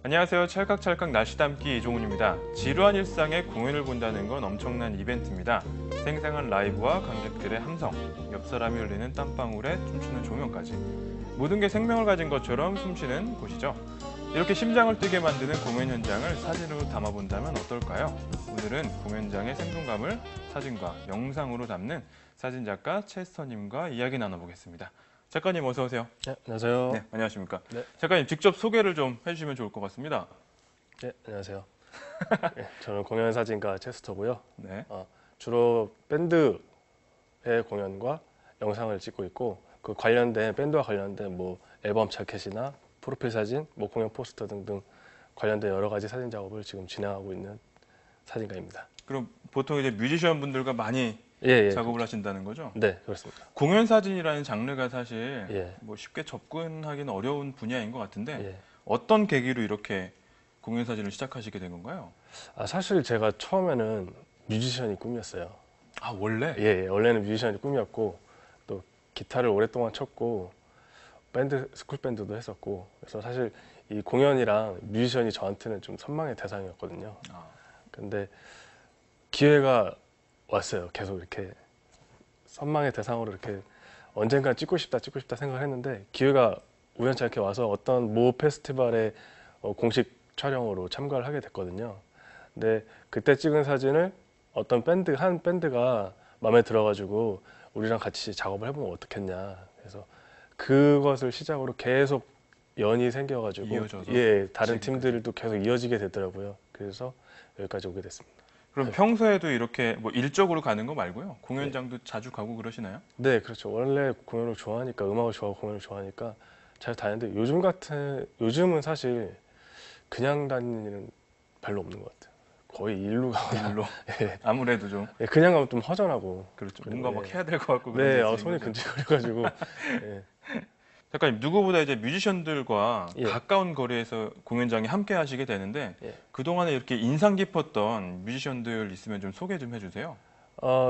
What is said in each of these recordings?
안녕하세요. 찰칵찰칵 날씨 담기 이종훈입니다. 지루한 일상에 공연을 본다는 건 엄청난 이벤트입니다. 생생한 라이브와 관객들의 함성, 옆 사람이 흘리는 땀방울에 춤추는 조명까지 모든 게 생명을 가진 것처럼 숨쉬는 곳이죠. 이렇게 심장을 뛰게 만드는 공연 현장을 사진으로 담아본다면 어떨까요? 오늘은 공연장의 생동감을 사진과 영상으로 담는 사진작가 체스터님과 이야기 나눠보겠습니다. 작가님 어서 오세요. 네, 안녕하세요. 네, 안녕하십니까. 네. 작가님 직접 소개를 좀 해주시면 좋을 것 같습니다. 네, 안녕하세요. 네, 저는 공연 사진가 체스터고요. 네. 주로 밴드의 공연과 영상을 찍고 있고 그 관련된 밴드와 관련된 뭐 앨범 자켓이나 프로필 사진, 뭐 공연 포스터 등등 관련된 여러 가지 사진 작업을 지금 진행하고 있는 사진가입니다. 그럼 보통 이제 뮤지션 분들과 많이 예, 작업을 하신다는 거죠? 네, 그렇습니다. 공연 사진이라는 장르가 사실 예. 뭐 쉽게 접근하기는 어려운 분야인 것 같은데 예. 어떤 계기로 이렇게 공연 사진을 시작하시게 된 건가요? 사실 제가 처음에는 뮤지션이 꿈이었어요. 아 원래? 예, 원래는 뮤지션이 꿈이었고 또 기타를 오랫동안 쳤고 밴드 스쿨 밴드도 했었고 그래서 사실 이 공연이랑 뮤지션이 저한테는 좀 선망의 대상이었거든요. 근데 기회가 왔어요. 계속 이렇게 선망의 대상으로 이렇게 언젠가 찍고 싶다 생각을 했는데 기회가 우연치 않게 와서 어떤 모 페스티벌의 공식 촬영으로 참가를 하게 됐거든요. 근데 그때 찍은 사진을 어떤 한 밴드가 마음에 들어가지고 우리랑 같이 작업을 해보면 어떻겠냐. 그래서 그것을 시작으로 계속 연이 생겨가지고 이어져서 예, 다른 지금까지. 팀들도 계속 이어지게 되더라고요. 그래서 여기까지 오게 됐습니다. 그럼 평소에도 이렇게 뭐 일적으로 가는 거 말고요? 공연장도 자주 가고 그러시나요? 네, 그렇죠. 원래 공연을 좋아하니까 음악을 좋아하고 공연을 좋아하니까 잘 다니는데 요즘은 사실 그냥 다니는 일은 별로 없는 것 같아요. 거의 일로 가거나 일로 예. 아무래도 좀 예, 그냥 가면 좀 허전하고 그렇죠. 그리고, 뭔가 막 예. 해야 될 것 같고 그런 게 네, 있으니까 손이 좀. 근질거려가지고 예. 작가님 누구보다 이제 뮤지션들과 예. 가까운 거리에서 공연장에 함께 하시게 되는데 예. 그동안에 이렇게 인상 깊었던 뮤지션들 있으면 좀 소개 좀 해주세요.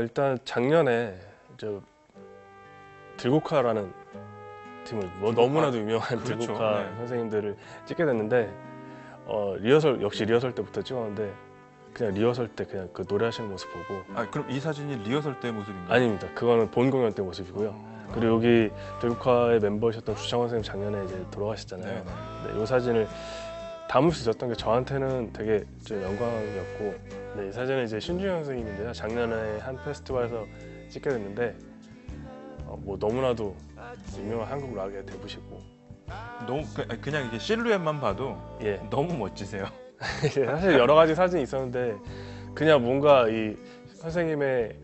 일단 작년에 저 들국화라는 팀을 뭐 들국화. 너무나도 유명한 그렇죠. 들국화 네. 선생님들을 찍게 됐는데 역시 리허설 때부터 찍었는데 그냥 리허설 때 그냥 그 노래하시는 모습 보고 아 그럼 이 사진이 리허설 때 모습인가요? 아닙니다. 그거는 본 공연 때 모습이고요. 그리고 여기 들국화의 멤버이셨던 주창원 선생님 작년에 이제 돌아가셨잖아요. 네. 네, 이 사진을 담을 수 있었던 게 저한테는 되게 좀 영광이었고 네, 이 사진은 이제 신중현 선생님인데요. 작년에 한 페스티벌에서 찍게 됐는데 뭐 너무나도 유명한 한국 락의 대부시고 너무 그냥 이게 실루엣만 봐도 예. 너무 멋지세요. 사실 여러 가지 사진이 있었는데 그냥 뭔가 이 선생님의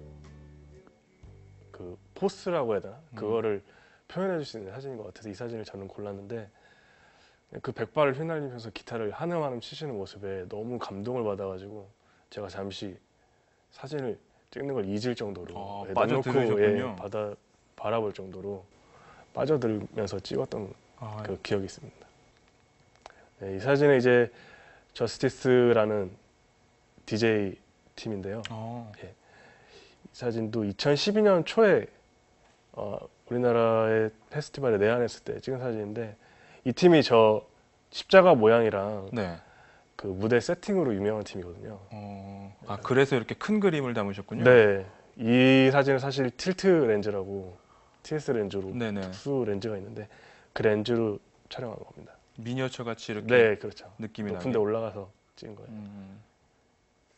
그 포스라고 해야 되나? 그거를 표현해 줄 수 있는 사진인 것 같아서 이 사진을 저는 골랐는데 그 백발을 휘날리면서 기타를 한음 치시는 모습에 너무 감동을 받아가지고 제가 잠시 사진을 찍는 걸 잊을 정도로 빠져들으셨군요. 바라볼 정도로 빠져들면서 찍었던 그 기억이 있습니다. 네, 이 사진은 이제 저스티스라는 DJ 팀인데요. 이 사진도 2012년 초에 우리나라의 페스티벌에 내한했을 때 찍은 사진인데 이 팀이 저 십자가 모양이랑 네. 그 무대 세팅으로 유명한 팀이거든요. 그래서 이렇게 큰 그림을 담으셨군요. 네, 이 사진은 사실 틸트 렌즈라고 TS 렌즈로 네네. 특수 렌즈가 있는데 그 렌즈로 촬영한 겁니다. 미니어처 같이 이렇게 네, 그렇죠. 느낌이 높은 데 나게. 올라가서 찍은 거예요.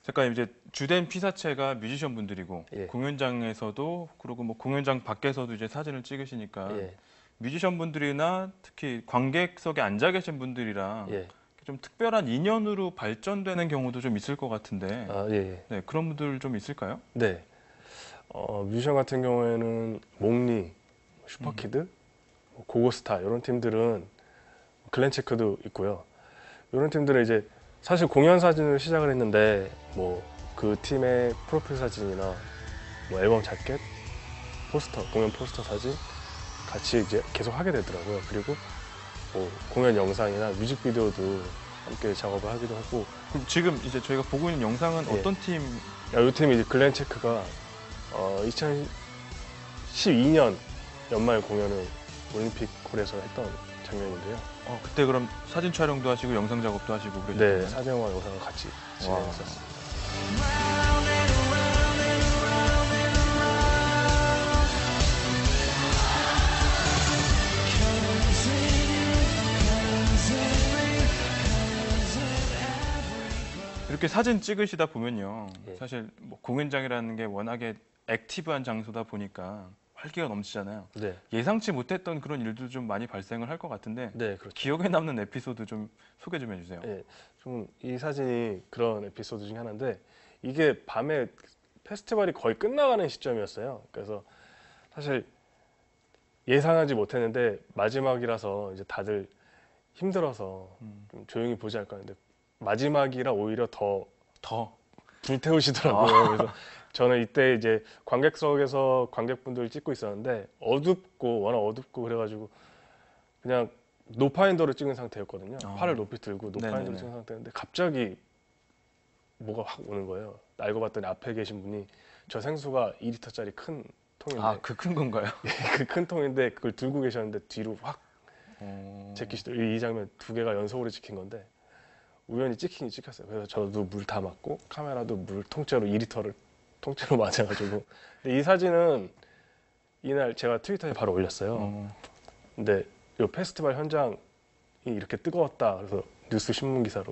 작가님 이제 주된 피사체가 뮤지션 분들이고 예. 공연장에서도 그리고 뭐 공연장 밖에서도 이제 사진을 찍으시니까 예, 뮤지션 분들이나 특히 관객석에 앉아 계신 분들이랑 예. 좀 특별한 인연으로 발전되는 경우도 좀 있을 것 같은데 예. 네, 그런 분들 좀 있을까요? 네. 뮤지션 같은 경우에는 몽니, 슈퍼키드, 고고스타 이런 팀들은 글렌체크도 있고요. 이런 팀들은 이제 사실 공연 사진을 시작을 했는데 뭐 그 팀의 프로필 사진이나 뭐 앨범 자켓, 포스터, 공연 포스터 사진 같이 이제 계속 하게 되더라고요. 그리고 뭐 공연 영상이나 뮤직비디오도 함께 작업을 하기도 하고. 그럼 지금 이제 저희가 보고 있는 영상은 예. 어떤 팀? 이 팀이 이제 글렌체크가 2012년 연말 공연을 올림픽 홀에서 했던 장면인데요. 그때 그럼 사진 촬영도 하시고 영상 작업도 하시고 그러셨나요? 네, 사진과 영상을 같이 진행했었습니다. 이렇게 사진 찍으시다 보면요. 예. 사실 뭐 공연장이라는 게 워낙에 액티브한 장소다 보니까 활기가 넘치잖아요. 네, 예상치 못했던 그런 일도 좀 많이 발생을 할 것 같은데 네, 그렇죠. 기억에 남는 에피소드 좀 소개 좀 해주세요. 예, 좀 이 사진이 그런 에피소드 중에 하나인데 이게 밤에 페스티벌이 거의 끝나가는 시점이었어요. 그래서 사실 예상하지 못했는데 마지막이라서 이제 다들 힘들어서 좀 조용히 보지 않을까 하는데 마지막이라 오히려 더 더 불태우시더라고요. 그래서 저는 이때 이제 관객석에서 관객분들 찍고 있었는데 어둡고 워낙 어둡고 그래가지고 그냥 노파인더로 찍은 상태였거든요. 팔을 높이 들고 노파인더로 네네네. 찍은 상태였는데 갑자기 뭐가 확 오는 거예요. 알고 봤더니 앞에 계신 분이 저 생수가 2리터짜리 큰 통인데 그 큰 건가요? 그 큰 통인데 그걸 들고 계셨는데 뒤로 확 어... 제끼시더라고요. 이 장면 두 개가 연속으로 찍힌 건데 우연히 찍히긴 찍혔어요. 그래서 저도 물 다 맞고 카메라도 물 통째로 2리터를 통째로 맞아가지고 근데 이 사진은 이날 제가 트위터에 바로 올렸어요. 근데 이 페스티벌 현장이 이렇게 뜨거웠다. 그래서 뉴스 신문 기사로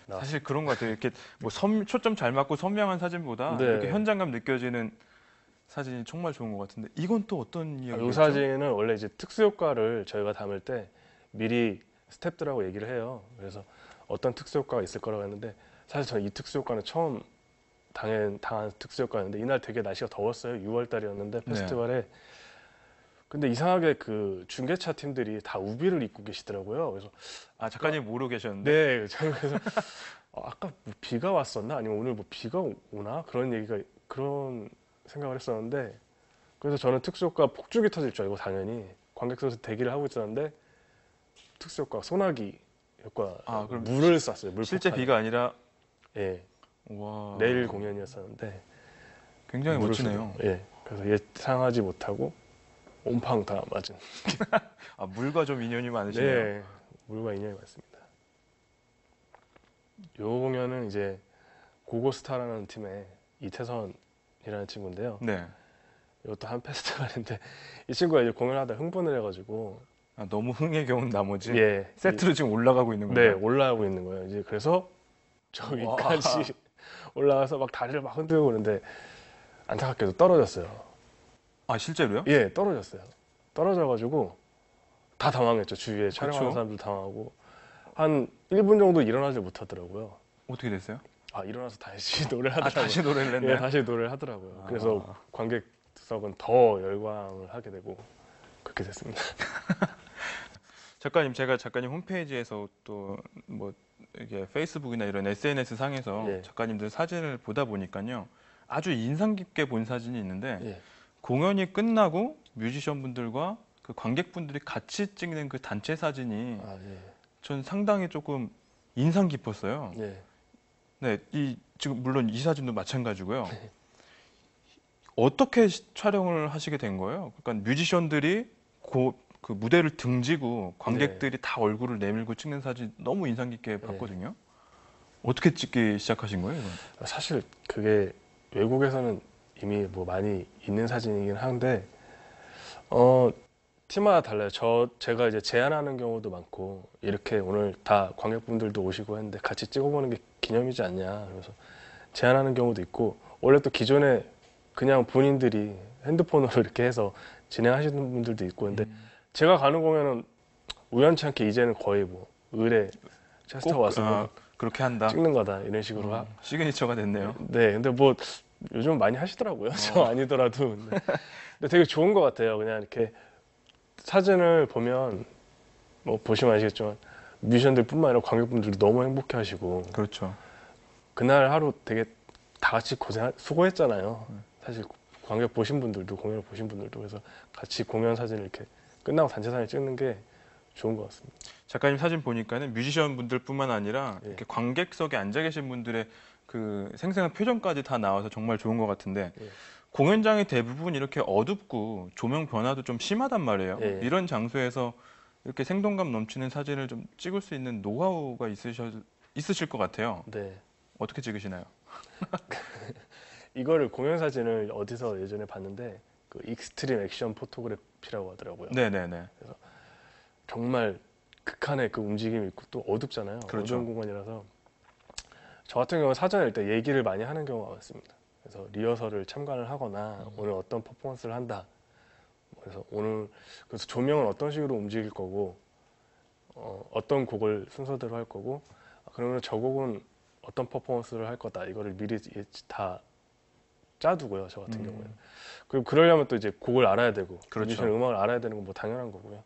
나왔어요. 사실 그런 것 같아요. 이렇게 뭐 초점 잘 맞고 선명한 사진보다 네. 이렇게 현장감 느껴지는 사진이 정말 좋은 것 같은데 이건 또 어떤 이야기죠? 이 사진은 원래 이제 특수 효과를 저희가 담을 때 미리 스태프들하고 얘기를 해요. 그래서 어떤 특수 효과가 있을 거라고 했는데 사실 저는 이 특수 효과는 처음 당한 특수 효과였는데 이날 되게 날씨가 더웠어요. 6월 달이었는데 페스티벌에 근데 이상하게 그 중계차 팀들이 다 우비를 입고 계시더라고요. 그래서 작가님 모르고 계셨는데 네, 저는 그래서 아까 뭐 비가 왔었나 아니면 오늘 뭐 비가 오나 그런 생각을 했었는데 그래서 저는 특수효과 폭죽이 터질 줄 알고 당연히 관객석에서 대기를 하고 있었는데 특수효과 소나기 효과 그럼 물을 쐈어요. 실제 물폭탄. 비가 아니라 예, 와 내일 공연이었었는데 굉장히 물을 멋지네요. 쏘고, 예, 그래서 예상하지 못하고 온팡 다 맞은. 물과 좀 인연이 많으시네요. 네, 물과 인연이 많습니다. 요 공연은 이제 고고스타라는 팀의 이태선이라는 친구인데요. 네. 이것도 한 페스티벌인데 이 친구가 이제 공연하다 흥분을 해가지고 너무 흥에 겨운 나머지 예, 세트로 지금 올라가고 있는 네, 건가요? 올라가고 있는 거예요. 이제 그래서 저 위까지 올라가서 막 다리를 막 흔들고 그러는데 안타깝게도 떨어졌어요. 실제로요? 예, 떨어졌어요. 떨어져가지고 다 당황했죠. 주위에 촬영하는 그쵸? 사람들 당황하고 한 1분 정도 일어나지 못하더라고요. 어떻게 됐어요? 일어나서 다시 노래를 하더라고요. 다시 노래를 했나요? 예, 다시 노래를 하더라고요. 그래서 관객석은 더 열광을 하게 되고 그렇게 됐습니다. 작가님, 제가 작가님 홈페이지에서 또 뭐 이게 페이스북이나 이런 SNS 상에서 예. 작가님들 사진을 보다 보니까요. 아주 인상 깊게 본 사진이 있는데 예, 공연이 끝나고 뮤지션 분들과 그 관객분들이 같이 찍는 그 단체 사진이 예, 전 상당히 조금 인상 깊었어요. 예. 네, 지금 물론 이 사진도 마찬가지고요. 어떻게 촬영을 하시게 된 거예요? 그러니까 뮤지션들이 그 무대를 등지고 관객들이 다 얼굴을 내밀고 찍는 사진 너무 인상 깊게 봤거든요. 어떻게 찍기 시작하신 거예요, 이건? 사실 그게 외국에서는 이미 뭐 많이 있는 사진이긴 한데 팀마다 달라요. 제가 이제 제안하는 경우도 많고 이렇게 오늘 다 관객분들도 오시고 했는데 같이 찍어보는 게 기념이지 않냐. 그래서 제안하는 경우도 있고 원래 또 기존에 그냥 본인들이 핸드폰으로 이렇게 해서 진행하시는 분들도 있고 근데 제가 가는 공연은 우연치 않게 이제는 거의 뭐 의뢰 체스터 와서 뭐 그렇게 한다. 찍는 거다 이런 식으로 시그니처가 됐네요. 네, 근데 뭐 요즘 많이 하시더라고요. 저 아니더라도. 근데 되게 좋은 것 같아요. 그냥 이렇게 사진을 보면 뭐 보시면 아시겠지만 뮤지션들뿐만 아니라 관객분들도 너무 행복해하시고 그렇죠. 그날 하루 되게 다 같이 수고했잖아요. 사실 관객 보신 분들도 공연을 보신 분들도 그래서 같이 공연 사진을 이렇게 끝나고 단체 사진 찍는 게 좋은 것 같습니다. 작가님 사진 보니까는 뮤지션 분들뿐만 아니라 예. 이렇게 관객석에 앉아 계신 분들의 그 생생한 표정까지 다 나와서 정말 좋은 것 같은데 예. 공연장이 대부분 이렇게 어둡고 조명 변화도 좀 심하단 말이에요. 예. 이런 장소에서 이렇게 생동감 넘치는 사진을 좀 찍을 수 있는 노하우가 있으실 것 같아요. 네. 어떻게 찍으시나요? 이거를 공연 사진을 어디서 예전에 봤는데 그 익스트림 액션 포토그래피라고 하더라고요. 네네네. 정말 극한의 그 움직임이 있고 또 어둡잖아요. 그렇죠. 어두운 공간이라서 저 같은 경우는 사전에 일단 얘기를 많이 하는 경우가 많습니다. 그래서 리허설을 참관을 하거나 오늘 어떤 퍼포먼스를 한다. 그래서 오늘 그래서 조명은 어떤 식으로 움직일 거고 어떤 곡을 순서대로 할 거고 그러면 저 곡은 어떤 퍼포먼스를 할 거다. 이거를 미리 다 짜두고요. 저 같은 경우에는. 그리고 그러려면 또 이제 곡을 알아야 되고 그렇죠. 뮤지션 음악을 알아야 되는 건 뭐 당연한 거고요.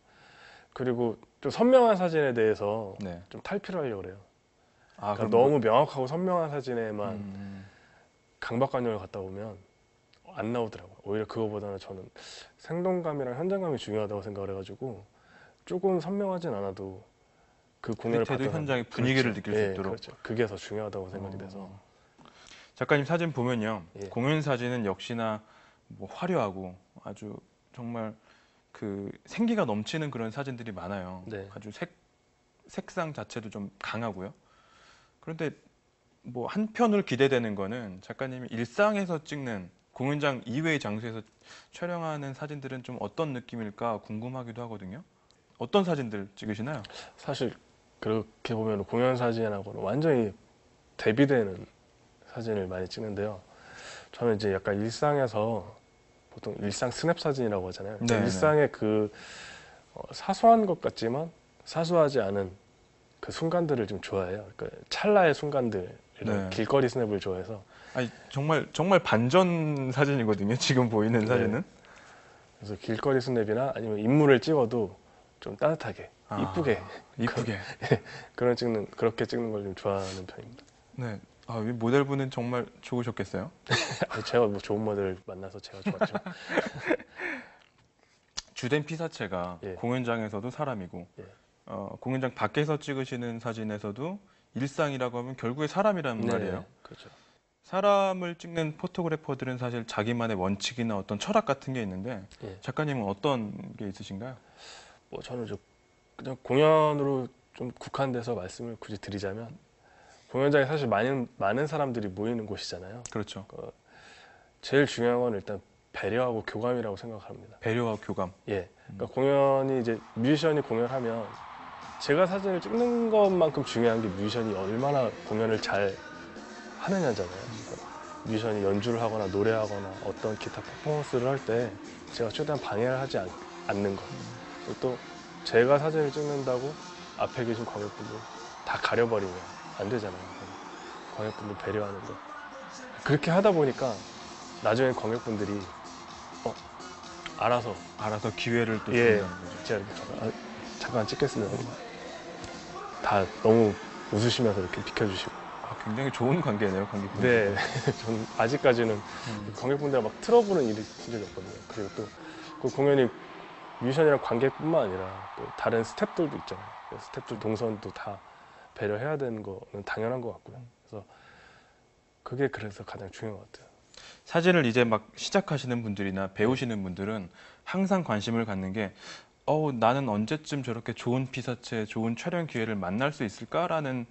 그리고 좀 선명한 사진에 대해서 네. 좀 탈피를 하려고 그래요. 아, 그러니까 그럼 너무 명확하고 선명한 사진에만 강박관념을 갖다 보면 안 나오더라고요. 오히려 그거보다는 저는 생동감이랑 현장감이 중요하다고 생각을 해가지고 조금 선명하진 않아도 그 공연을 밑에도 받아서 현장의 분위기를 그렇죠. 느낄 수 예, 있도록. 그렇죠. 그게 더 중요하다고 생각이 돼서 작가님 사진 보면요. 예. 공연 사진은 역시나 뭐 화려하고 아주 정말 그 생기가 넘치는 그런 사진들이 많아요. 네. 아주 색상 자체도 좀 강하고요. 그런데 뭐 한편으로 기대되는 거는 작가님이 일상에서 찍는 공연장 이외의 장소에서 촬영하는 사진들은 좀 어떤 느낌일까 궁금하기도 하거든요. 어떤 사진들 찍으시나요? 사실 그렇게 보면 공연 사진하고는 완전히 대비되는 사진을 많이 찍는데요. 저는 이제 약간 일상에서 보통 일상 스냅 사진이라고 하잖아요. 네네. 일상의 그 사소한 것 같지만 사소하지 않은 그 순간들을 좀 좋아해요. 그러니까 찰나의 순간들, 이런 네. 길거리 스냅을 좋아해서. 아니 정말 반전 사진이거든요. 지금 보이는 네. 사진은. 그래서 길거리 스냅이나 아니면 인물을 찍어도 좀 따뜻하게, 이쁘게 이쁘게. 그렇게 찍는 걸 좀 좋아하는 편입니다. 네. 아, 이 모델분은 정말 좋으셨겠어요? 아니, 제가 뭐 좋은 모델을 만나서 제가 좋았죠. 주된 피사체가 예. 공연장에서도 사람이고 예. 공연장 밖에서 찍으시는 사진에서도 일상이라고 하면 결국에 사람이란 말이에요. 그렇죠. 사람을 찍는 포토그래퍼들은 사실 자기만의 원칙이나 어떤 철학 같은 게 있는데 예. 작가님은 어떤 게 있으신가요? 뭐 저는 그냥 공연으로 좀 국한돼서 말씀을 굳이 드리자면 공연장에 사실 많은 사람들이 모이는 곳이잖아요. 그렇죠. 제일 중요한 건 일단 배려하고 교감이라고 생각합니다. 배려와 교감. 예. 그러니까 공연이 이제 뮤지션이 공연하면 제가 사진을 찍는 것만큼 중요한 게 뮤지션이 얼마나 공연을 잘 하느냐잖아요. 그러니까 뮤지션이 연주를 하거나 노래하거나 어떤 기타 퍼포먼스를 할 때 제가 최대한 방해를 하지 않는 것. 그리고 또 제가 사진을 찍는다고 앞에 계신 관객분들 다 가려버리면 안 되잖아요. 관객분들 배려하는 거. 그렇게 하다 보니까 나중에 관객분들이 알아서 기회를 또 예, 준다는 거죠. 제가 이렇게 잠깐 찍겠습니다. 다 너무 웃으시면서 이렇게 비켜주시고. 굉장히 좋은 관계네요, 관객분들. 네, 전 아직까지는 관객분들과 막 틀어보는 일이 한 적이 없거든요. 그리고 또 그 공연이 뮤지션이랑 관객뿐만 아니라 또 다른 스태프들도 있잖아요. 스태프들 동선도 다 배려해야 되는 거는 당연한 것 같고요. 그래서 그게 그래서 가장 중요한 것 같아요. 사진을 이제 막 시작하시는 분들이나 배우시는 분들은 항상 관심을 갖는 게 나는 언제쯤 저렇게 좋은 피사체, 좋은 촬영 기회를 만날 수 있을까라는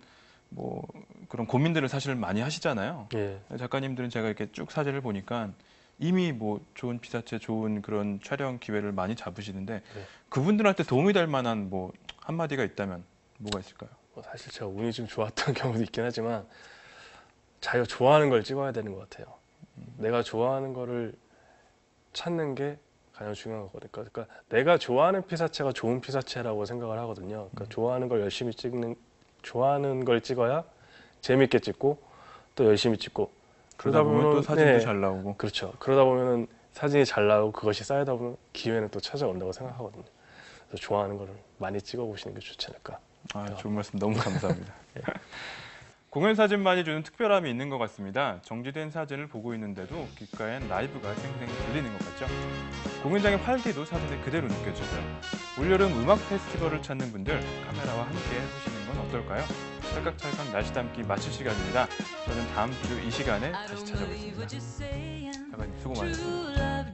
뭐 그런 고민들을 사실 많이 하시잖아요. 예. 작가님들은 제가 이렇게 쭉 사진을 보니까 이미 뭐 좋은 피사체, 좋은 그런 촬영 기회를 많이 잡으시는데 네. 그분들한테 도움이 될 만한 뭐 한마디가 있다면 뭐가 있을까요? 사실 제가 운이 좀 좋았던 경우도 있긴 하지만 자기가 좋아하는 걸 찍어야 되는 것 같아요. 내가 좋아하는 거를 찾는 게 가장 중요한 거거든요. 그러니까 내가 좋아하는 피사체가 좋은 피사체라고 생각을 하거든요. 그러니까 좋아하는 걸 열심히 좋아하는 걸 찍어야 재밌게 찍고 또 열심히 찍고 그러다 보면 또 사진도 네, 잘 나오고. 그렇죠. 그러다 보면은 사진이 잘 나오고 그것이 쌓이다 보면 기회는 또 찾아온다고 생각하거든요. 그래서 좋아하는 거를 많이 찍어보시는 게 좋지 않을까. 좋은 말씀 너무 감사합니다. 공연 사진만이 주는 특별함이 있는 것 같습니다. 정지된 사진을 보고 있는데도 귓가엔 라이브가 생생히 들리는 것 같죠? 공연장의 활기도 사진에 그대로 느껴져요. 올여름 음악 페스티벌을 찾는 분들 카메라와 함께 해보시는 건 어떨까요? 찰칵찰칵 날씨 담기 마칠 시간입니다. 저는 다음 주 이 시간에 다시 찾아오겠습니다. 작가님 수고 많으셨습니다.